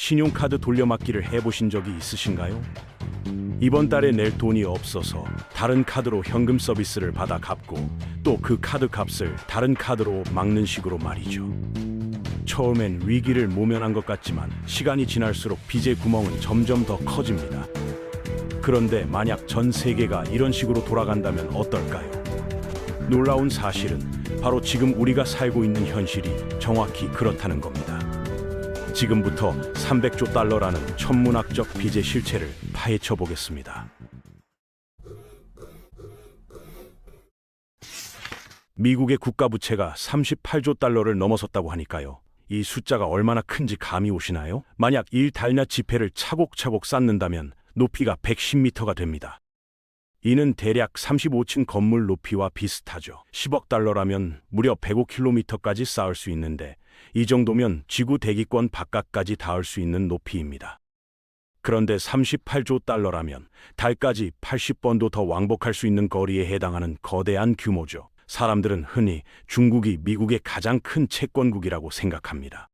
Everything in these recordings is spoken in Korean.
신용카드 돌려막기를 해보신 적이 있으신가요? 이번 달에 낼 돈이 없어서 다른 카드로 현금 서비스를 받아 갚고 또 그 카드 값을 다른 카드로 막는 식으로 말이죠. 처음엔 위기를 모면한 것 같지만 시간이 지날수록 빚의 구멍은 점점 더 커집니다. 그런데 만약 전 세계가 이런 식으로 돌아간다면 어떨까요? 놀라운 사실은 바로 지금 우리가 살고 있는 현실이 정확히 그렇다는 겁니다. 지금부터 300조 달러라는 천문학적 빚의 실체를 파헤쳐 보겠습니다. 미국의 국가부채가 38조 달러를 넘어섰다고 하니까요. 이 숫자가 얼마나 큰지 감이 오시나요? 만약 1달러 지폐를 차곡차곡 쌓는다면 높이가 110m가 됩니다. 이는 대략 35층 건물 높이와 비슷하죠. 10억 달러라면 무려 105km까지 쌓을 수 있는데 이 정도면 지구 대기권 바깥까지 닿을 수 있는 높이입니다. 그런데 38조 달러라면 달까지 80번도 더 왕복할 수 있는 거리에 해당하는 거대한 규모죠. 사람들은 흔히 중국이 미국의 가장 큰 채권국이라고 생각합니다.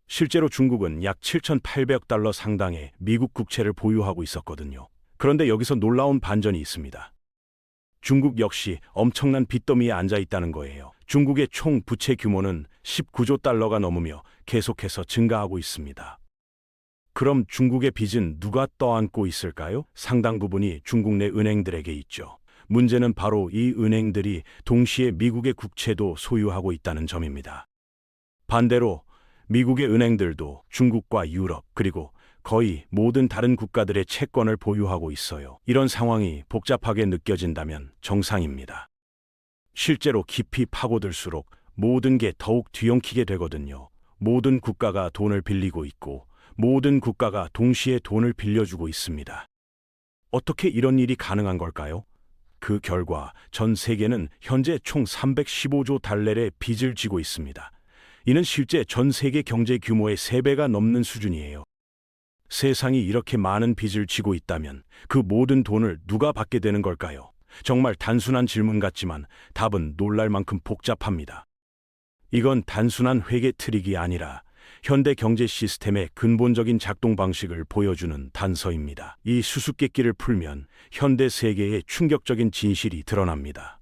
실제로 중국은 약 7,800억 달러 상당의 미국 국채를 보유하고 있었거든요. 그런데 여기서 놀라운 반전이 있습니다. 중국 역시 엄청난 빚더미에 앉아 있다는 거예요. 중국의 총 부채 규모는 19조 달러가 넘으며 계속해서 증가하고 있습니다. 그럼 중국의 빚은 누가 떠안고 있을까요? 상당 부분이 중국 내 은행들에게 있죠. 문제는 바로 이 은행들이 동시에 미국의 국채도 소유하고 있다는 점입니다. 반대로 미국의 은행들도 중국과 유럽 그리고 거의 모든 다른 국가들의 채권을 보유하고 있어요. 이런 상황이 복잡하게 느껴진다면 정상입니다. 실제로 깊이 파고들수록 모든 게 더욱 뒤엉키게 되거든요. 모든 국가가 돈을 빌리고 있고 모든 국가가 동시에 돈을 빌려주고 있습니다. 어떻게 이런 일이 가능한 걸까요? 그 결과 전 세계는 현재 총 315조 달러의 빚을 지고 있습니다. 이는 실제 전 세계 경제 규모의 3배가 넘는 수준이에요. 세상이 이렇게 많은 빚을 지고 있다면 그 모든 돈을 누가 받게 되는 걸까요? 정말 단순한 질문 같지만 답은 놀랄 만큼 복잡합니다. 이건 단순한 회계 트릭이 아니라 현대 경제 시스템의 근본적인 작동 방식을 보여주는 단서입니다. 이 수수께끼를 풀면 현대 세계의 충격적인 진실이 드러납니다.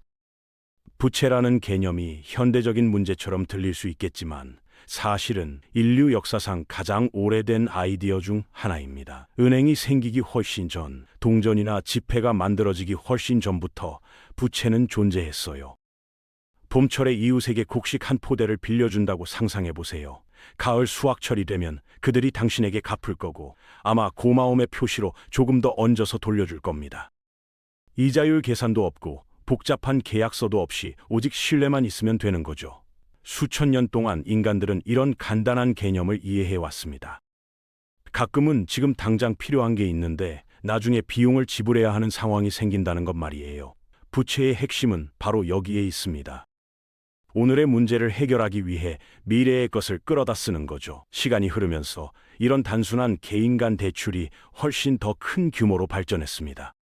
부채라는 개념이 현대적인 문제처럼 들릴 수 있겠지만 사실은 인류 역사상 가장 오래된 아이디어 중 하나입니다. 은행이 생기기 훨씬 전, 동전이나 지폐가 만들어지기 훨씬 전부터 부채는 존재했어요. 봄철에 이웃에게 곡식 한 포대를 빌려준다고 상상해 보세요. 가을 수확철이 되면 그들이 당신에게 갚을 거고 아마 고마움의 표시로 조금 더 얹어서 돌려줄 겁니다. 이자율 계산도 없고 복잡한 계약서도 없이 오직 신뢰만 있으면 되는 거죠. 수천 년 동안 인간들은 이런 간단한 개념을 이해해 왔습니다. 가끔은 지금 당장 필요한 게 있는데 나중에 비용을 지불해야 하는 상황이 생긴다는 것 말이에요. 부채의 핵심은 바로 여기에 있습니다. 오늘의 문제를 해결하기 위해 미래의 것을 끌어다 쓰는 거죠. 시간이 흐르면서 이런 단순한 개인 간 대출이 훨씬 더 큰 규모로 발전했습니다.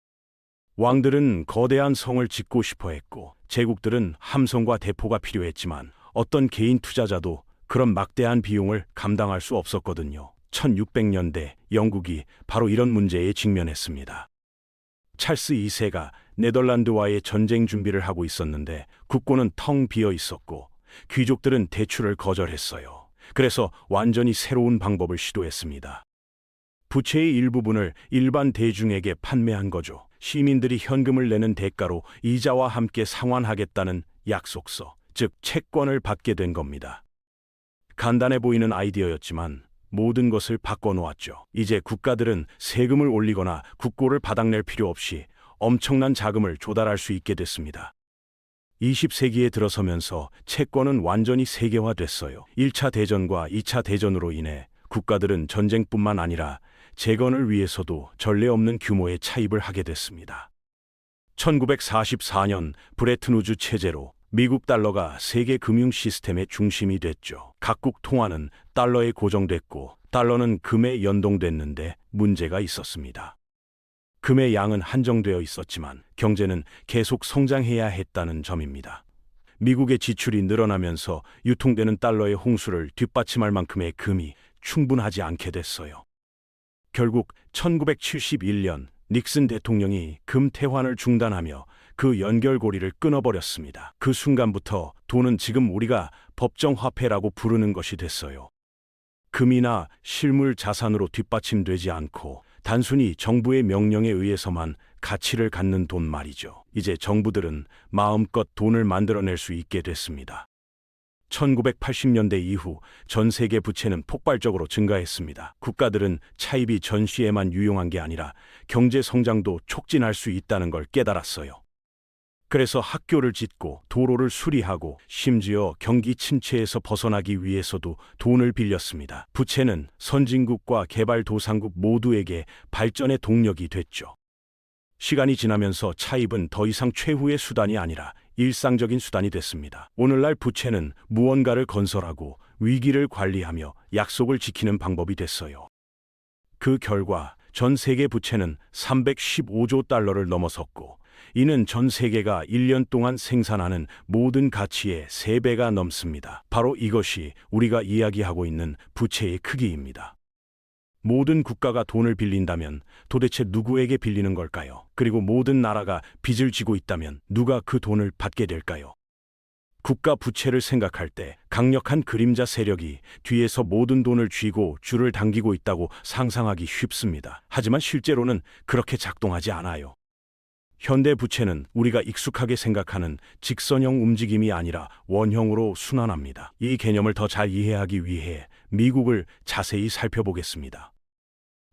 왕들은 거대한 성을 짓고 싶어 했고 제국들은 함성과 대포가 필요했지만 어떤 개인 투자자도 그런 막대한 비용을 감당할 수 없었거든요. 1600년대 영국이 바로 이런 문제에 직면했습니다. 찰스 2세가 네덜란드와의 전쟁 준비를 하고 있었는데 국고는 텅 비어 있었고 귀족들은 대출을 거절했어요. 그래서 완전히 새로운 방법을 시도했습니다. 부채의 일부분을 일반 대중에게 판매한 거죠. 시민들이 현금을 내는 대가로 이자와 함께 상환하겠다는 약속서, 즉 채권을 받게 된 겁니다. 간단해 보이는 아이디어였지만 모든 것을 바꿔놓았죠. 이제 국가들은 세금을 올리거나 국고를 바닥낼 필요 없이 엄청난 자금을 조달할 수 있게 됐습니다. 20세기에 들어서면서 채권은 완전히 세계화됐어요. 1차 대전과 2차 대전으로 인해 국가들은 전쟁뿐만 아니라 재건을 위해서도 전례 없는 규모의 차입을 하게 됐습니다. 1944년 브레튼 우즈 체제로 미국 달러가 세계 금융 시스템의 중심이 됐죠. 각국 통화는 달러에 고정됐고 달러는 금에 연동됐는데 문제가 있었습니다. 금의 양은 한정되어 있었지만 경제는 계속 성장해야 했다는 점입니다. 미국의 지출이 늘어나면서 유통되는 달러의 홍수를 뒷받침할 만큼의 금이 충분하지 않게 됐어요. 결국 1971년 닉슨 대통령이 금태환을 중단하며 그 연결고리를 끊어버렸습니다. 그 순간부터 돈은 지금 우리가 법정화폐라고 부르는 것이 됐어요. 금이나 실물 자산으로 뒷받침되지 않고 단순히 정부의 명령에 의해서만 가치를 갖는 돈 말이죠. 이제 정부들은 마음껏 돈을 만들어낼 수 있게 됐습니다. 1980년대 이후 전 세계 부채는 폭발적으로 증가했습니다. 국가들은 차입이 전시에만 유용한 게 아니라 경제 성장도 촉진할 수 있다는 걸 깨달았어요. 그래서 학교를 짓고 도로를 수리하고 심지어 경기 침체에서 벗어나기 위해서도 돈을 빌렸습니다. 부채는 선진국과 개발도상국 모두에게 발전의 동력이 됐죠. 시간이 지나면서 차입은 더 이상 최후의 수단이 아니라 일상적인 수단이 됐습니다. 오늘날 부채는 무언가를 건설하고 위기를 관리하며 약속을 지키는 방법이 됐어요. 그 결과 전 세계 부채는 315조 달러를 넘어섰고 이는 전 세계가 1년 동안 생산하는 모든 가치의 3배가 넘습니다. 바로 이것이 우리가 이야기하고 있는 부채의 크기입니다. 모든 국가가 돈을 빌린다면 도대체 누구에게 빌리는 걸까요? 그리고 모든 나라가 빚을 지고 있다면 누가 그 돈을 받게 될까요? 국가 부채를 생각할 때 강력한 그림자 세력이 뒤에서 모든 돈을 쥐고 줄을 당기고 있다고 상상하기 쉽습니다. 하지만 실제로는 그렇게 작동하지 않아요. 현대 부채는 우리가 익숙하게 생각하는 직선형 움직임이 아니라 원형으로 순환합니다. 이 개념을 더 잘 이해하기 위해 미국을 자세히 살펴보겠습니다.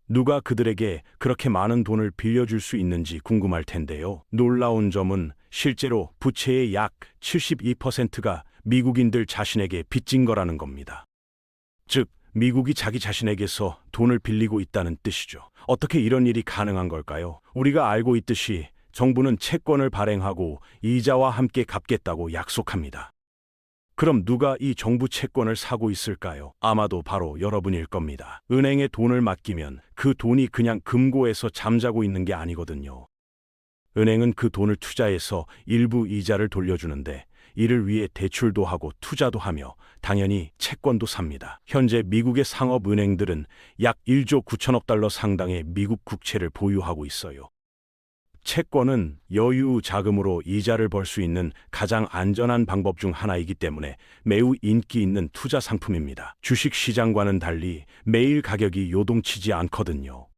누가 그들에게 그렇게 많은 돈을 빌려줄 수 있는지 궁금할 텐데요. 놀라운 점은 실제로 부채의 약 72%가 미국인들 자신에게 빚진 거라는 겁니다. 즉, 미국이 자기 자신에게서 돈을 빌리고 있다는 뜻이죠. 어떻게 이런 일이 가능한 걸까요? 우리가 알고 있듯이 정부는 채권을 발행하고 이자와 함께 갚겠다고 약속합니다. 그럼 누가 이 정부 채권을 사고 있을까요? 아마도 바로 여러분일 겁니다. 은행에 돈을 맡기면 그 돈이 그냥 금고에서 잠자고 있는 게 아니거든요. 은행은 그 돈을 투자해서 일부 이자를 돌려주는데 이를 위해 대출도 하고 투자도 하며 당연히 채권도 삽니다. 현재 미국의 상업은행들은 약 1조 9천억 달러 상당의 미국 국채를 보유하고 있어요. 채권은 여유 자금으로 이자를 벌 수 있는 가장 안전한 방법 중 하나이기 때문에 매우 인기 있는 투자 상품입니다. 주식 시장과는 달리 매일 가격이 요동치지 않거든요.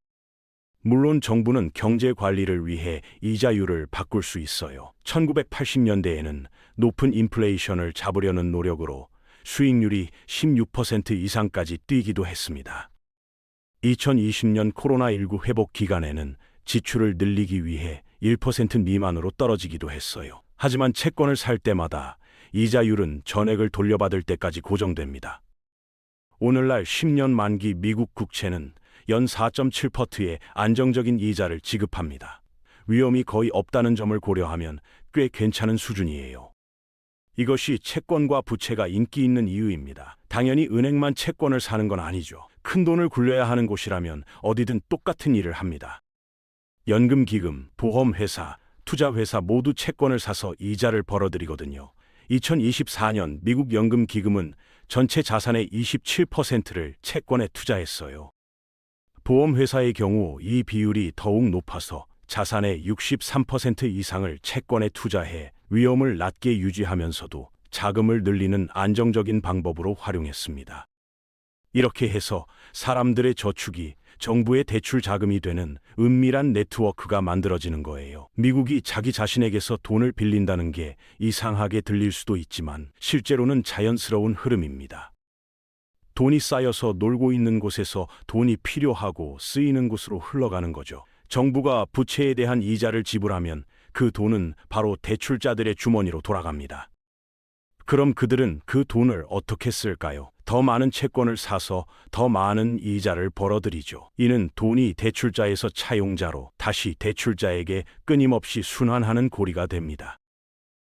물론 정부는 경제 관리를 위해 이자율을 바꿀 수 있어요. 1980년대에는 높은 인플레이션을 잡으려는 노력으로 수익률이 16% 이상까지 뛰기도 했습니다. 2020년 코로나19 회복 기간에는 지출을 늘리기 위해 1% 미만으로 떨어지기도 했어요. 하지만 채권을 살 때마다 이자율은 전액을 돌려받을 때까지 고정됩니다. 오늘날 10년 만기 미국 국채는 연 4.7%의 안정적인 이자를 지급합니다. 위험이 거의 없다는 점을 고려하면 꽤 괜찮은 수준이에요. 이것이 채권과 부채가 인기 있는 이유입니다. 당연히 은행만 채권을 사는 건 아니죠. 큰 돈을 굴려야 하는 곳이라면 어디든 똑같은 일을 합니다. 연금기금, 보험회사, 투자회사 모두 채권을 사서 이자를 벌어들이거든요. 2024년 미국 연금기금은 전체 자산의 27%를 채권에 투자했어요. 보험회사의 경우 이 비율이 더욱 높아서 자산의 63% 이상을 채권에 투자해 위험을 낮게 유지하면서도 자금을 늘리는 안정적인 방법으로 활용했습니다. 이렇게 해서 사람들의 저축이 정부의 대출 자금이 되는 은밀한 네트워크가 만들어지는 거예요. 미국이 자기 자신에게서 돈을 빌린다는 게 이상하게 들릴 수도 있지만 실제로는 자연스러운 흐름입니다. 돈이 쌓여서 놀고 있는 곳에서 돈이 필요하고 쓰이는 곳으로 흘러가는 거죠. 정부가 부채에 대한 이자를 지불하면 그 돈은 바로 대출자들의 주머니로 돌아갑니다. 그럼 그들은 그 돈을 어떻게 쓸까요? 더 많은 채권을 사서 더 많은 이자를 벌어들이죠. 이는 돈이 대출자에서 차용자로 다시 대출자에게 끊임없이 순환하는 고리가 됩니다.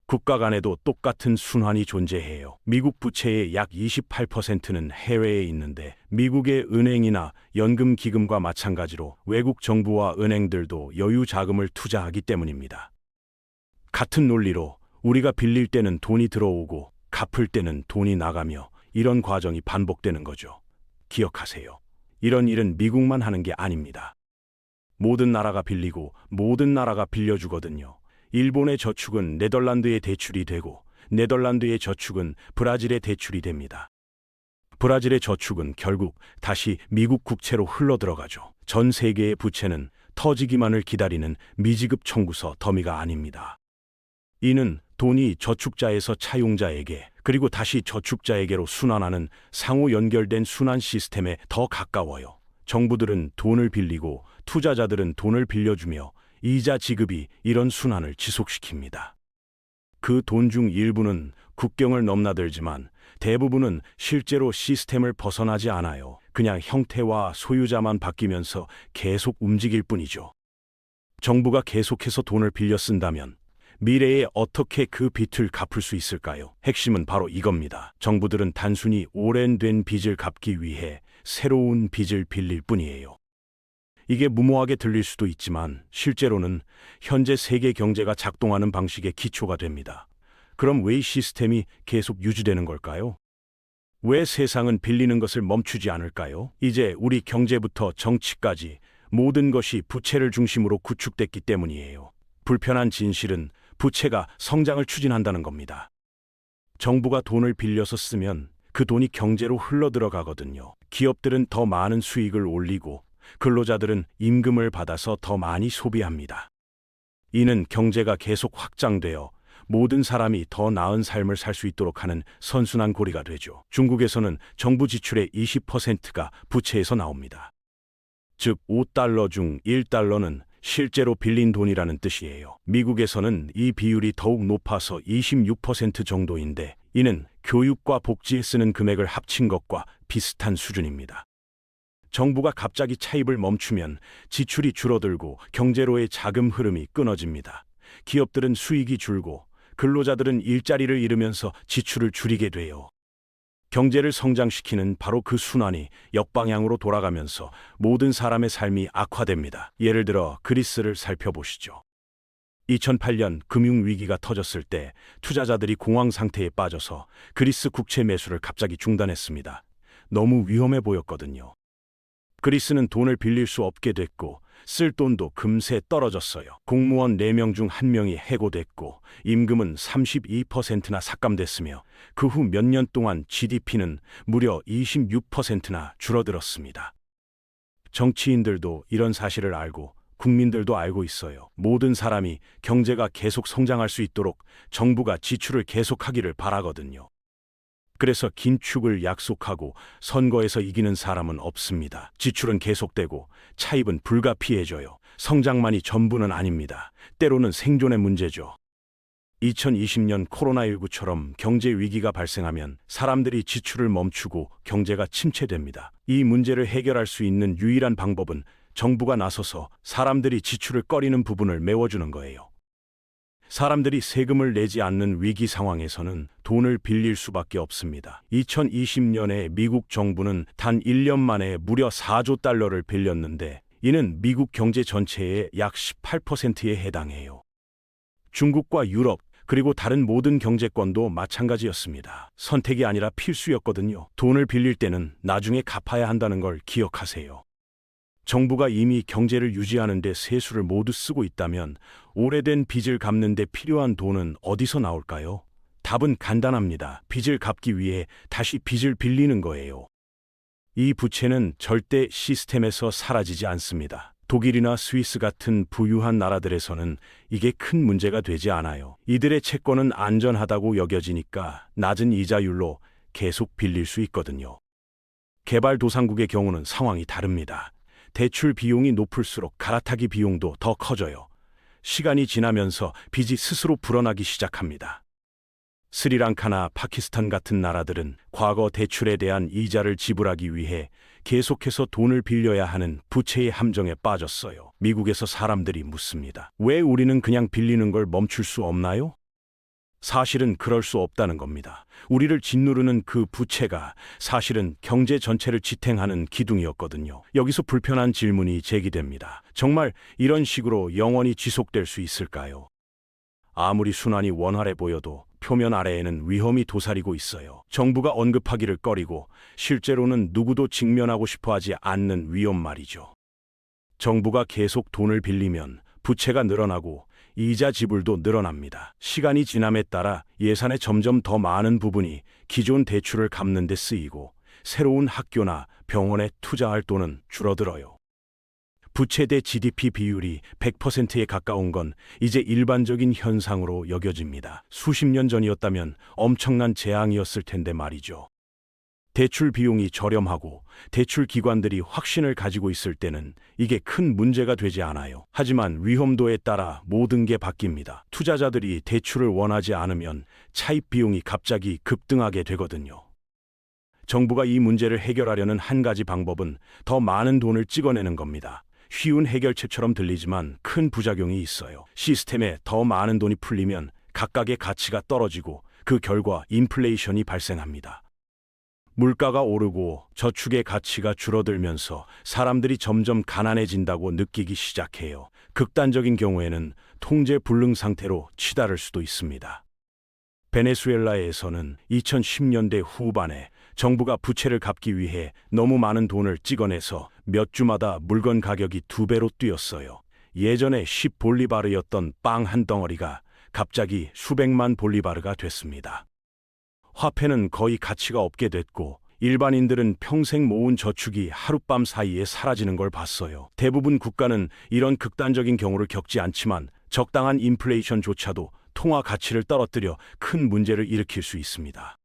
국가 간에도 똑같은 순환이 존재해요. 미국 부채의 약 28%는 해외에 있는데 미국의 은행이나 연금기금과 마찬가지로 외국 정부와 은행들도 여유 자금을 투자하기 때문입니다. 같은 논리로 우리가 빌릴 때는 돈이 들어오고 갚을 때는 돈이 나가며 이런 과정이 반복되는 거죠. 기억하세요. 이런 일은 미국만 하는 게 아닙니다. 모든 나라가 빌리고 모든 나라가 빌려주거든요. 일본의 저축은 네덜란드의 대출이 되고 네덜란드의 저축은 브라질의 대출이 됩니다. 브라질의 저축은 결국 다시 미국 국채로 흘러들어가죠. 전 세계의 부채는 터지기만을 기다리는 미지급 청구서 더미가 아닙니다. 이는 돈이 저축자에서 차용자에게 그리고 다시 저축자에게로 순환하는 상호 연결된 순환 시스템에 더 가까워요. 정부들은 돈을 빌리고 투자자들은 돈을 빌려주며 이자 지급이 이런 순환을 지속시킵니다. 그 돈 중 일부는 국경을 넘나들지만 대부분은 실제로 시스템을 벗어나지 않아요. 그냥 형태와 소유자만 바뀌면서 계속 움직일 뿐이죠. 정부가 계속해서 돈을 빌려 쓴다면 미래에 어떻게 그 빚을 갚을 수 있을까요? 핵심은 바로 이겁니다. 정부들은 단순히 오랜된 빚을 갚기 위해 새로운 빚을 빌릴 뿐이에요. 이게 무모하게 들릴 수도 있지만 실제로는 현재 세계 경제가 작동하는 방식의 기초가 됩니다. 그럼 왜 이 시스템이 계속 유지되는 걸까요? 왜 세상은 빌리는 것을 멈추지 않을까요? 이제 우리 경제부터 정치까지 모든 것이 부채를 중심으로 구축됐기 때문이에요. 불편한 진실은 부채가 성장을 추진한다는 겁니다. 정부가 돈을 빌려서 쓰면 그 돈이 경제로 흘러들어가거든요. 기업들은 더 많은 수익을 올리고 근로자들은 임금을 받아서 더 많이 소비합니다. 이는 경제가 계속 확장되어 모든 사람이 더 나은 삶을 살 수 있도록 하는 선순환 고리가 되죠. 중국에서는 정부 지출의 20%가 부채에서 나옵니다. 즉 5달러 중 1달러는 실제로 빌린 돈이라는 뜻이에요. 미국에서는 이 비율이 더욱 높아서 26% 정도인데 이는 교육과 복지에 쓰는 금액을 합친 것과 비슷한 수준입니다. 정부가 갑자기 차입을 멈추면 지출이 줄어들고 경제로의 자금 흐름이 끊어집니다. 기업들은 수익이 줄고 근로자들은 일자리를 잃으면서 지출을 줄이게 돼요. 경제를 성장시키는 바로 그 순환이 역방향으로 돌아가면서 모든 사람의 삶이 악화됩니다. 예를 들어 그리스를 살펴보시죠. 2008년 금융위기가 터졌을 때 투자자들이 공황 상태에 빠져서 그리스 국채 매수를 갑자기 중단했습니다. 너무 위험해 보였거든요. 그리스는 돈을 빌릴 수 없게 됐고 쓸 돈도 금세 떨어졌어요. 공무원 4명 중 1명이 해고됐고 임금은 32%나 삭감됐으며 그 후 몇 년 동안 GDP는 무려 26%나 줄어들었습니다. 정치인들도 이런 사실을 알고 국민들도 알고 있어요. 모든 사람이 경제가 계속 성장할 수 있도록 정부가 지출을 계속하기를 바라거든요. 그래서 긴축을 약속하고 선거에서 이기는 사람은 없습니다. 지출은 계속되고 차입은 불가피해져요. 성장만이 전부는 아닙니다. 때로는 생존의 문제죠. 2020년 코로나19처럼 경제 위기가 발생하면 사람들이 지출을 멈추고 경제가 침체됩니다. 이 문제를 해결할 수 있는 유일한 방법은 정부가 나서서 사람들이 지출을 꺼리는 부분을 메워주는 거예요. 사람들이 세금을 내지 않는 위기 상황에서는 돈을 빌릴 수밖에 없습니다. 2020년에 미국 정부는 단 1년 만에 무려 4조 달러를 빌렸는데 이는 미국 경제 전체의 약 18%에 해당해요. 중국과 유럽 그리고 다른 모든 경제권도 마찬가지였습니다. 선택이 아니라 필수였거든요. 돈을 빌릴 때는 나중에 갚아야 한다는 걸 기억하세요. 정부가 이미 경제를 유지하는 데 세수를 모두 쓰고 있다면 오래된 빚을 갚는 데 필요한 돈은 어디서 나올까요? 답은 간단합니다. 빚을 갚기 위해 다시 빚을 빌리는 거예요. 이 부채는 절대 시스템에서 사라지지 않습니다. 독일이나 스위스 같은 부유한 나라들에서는 이게 큰 문제가 되지 않아요. 이들의 채권은 안전하다고 여겨지니까 낮은 이자율로 계속 빌릴 수 있거든요. 개발도상국의 경우는 상황이 다릅니다. 대출 비용이 높을수록 갈아타기 비용도 더 커져요. 시간이 지나면서 빚이 스스로 불어나기 시작합니다. 스리랑카나 파키스탄 같은 나라들은 과거 대출에 대한 이자를 지불하기 위해 계속해서 돈을 빌려야 하는 부채의 함정에 빠졌어요. 미국에서 사람들이 묻습니다. 왜 우리는 그냥 빌리는 걸 멈출 수 없나요? 사실은 그럴 수 없다는 겁니다. 우리를 짓누르는 그 부채가 사실은 경제 전체를 지탱하는 기둥이었거든요. 여기서 불편한 질문이 제기됩니다. 정말 이런 식으로 영원히 지속될 수 있을까요? 아무리 순환이 원활해 보여도 표면 아래에는 위험이 도사리고 있어요. 정부가 언급하기를 꺼리고 실제로는 누구도 직면하고 싶어 하지 않는 위험 말이죠. 정부가 계속 돈을 빌리면 부채가 늘어나고 이자 지불도 늘어납니다. 시간이 지남에 따라 예산의 점점 더 많은 부분이 기존 대출을 갚는 데 쓰이고 새로운 학교나 병원에 투자할 돈은 줄어들어요. 부채 대 GDP 비율이 100%에 가까운 건 이제 일반적인 현상으로 여겨집니다. 수십 년 전이었다면 엄청난 재앙이었을 텐데 말이죠. 대출 비용이 저렴하고 대출 기관들이 확신을 가지고 있을 때는 이게 큰 문제가 되지 않아요. 하지만 위험도에 따라 모든 게 바뀝니다. 투자자들이 대출을 원하지 않으면 차입 비용이 갑자기 급등하게 되거든요. 정부가 이 문제를 해결하려는 한 가지 방법은 더 많은 돈을 찍어내는 겁니다. 쉬운 해결책처럼 들리지만 큰 부작용이 있어요. 시스템에 더 많은 돈이 풀리면 각각의 가치가 떨어지고 그 결과 인플레이션이 발생합니다. 물가가 오르고 저축의 가치가 줄어들면서 사람들이 점점 가난해진다고 느끼기 시작해요. 극단적인 경우에는 통제 불능 상태로 치달을 수도 있습니다. 베네수엘라에서는 2010년대 후반에 정부가 부채를 갚기 위해 너무 많은 돈을 찍어내서 몇 주마다 물건 가격이 2배로 뛰었어요. 예전에 10볼리바르였던 빵 한 덩어리가 갑자기 수백만 볼리바르가 됐습니다. 화폐는 거의 가치가 없게 됐고 일반인들은 평생 모은 저축이 하룻밤 사이에 사라지는 걸 봤어요. 대부분 국가는 이런 극단적인 경우를 겪지 않지만 적당한 인플레이션조차도 통화 가치를 떨어뜨려 큰 문제를 일으킬 수 있습니다.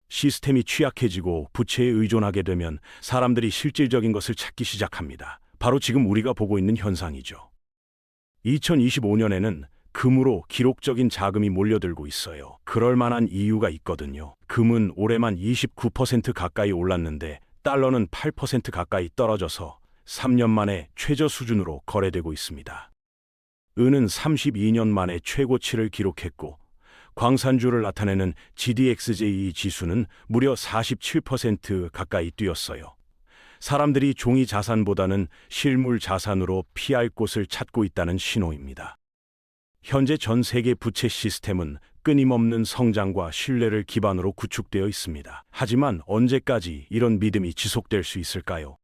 시스템이 취약해지고 부채에 의존하게 되면 사람들이 실질적인 것을 찾기 시작합니다. 바로 지금 우리가 보고 있는 현상이죠. 2025년에는 금으로 기록적인 자금이 몰려들고 있어요. 그럴 만한 이유가 있거든요. 금은 올해만 29% 가까이 올랐는데 달러는 8% 가까이 떨어져서 3년 만에 최저 수준으로 거래되고 있습니다. 은은 32년 만에 최고치를 기록했고 광산주를 나타내는 GDXJ 지수는 무려 47% 가까이 뛰었어요. 사람들이 종이 자산보다는 실물 자산으로 피할 곳을 찾고 있다는 신호입니다. 현재 전 세계 부채 시스템은 끊임없는 성장과 신뢰를 기반으로 구축되어 있습니다. 하지만 언제까지 이런 믿음이 지속될 수 있을까요?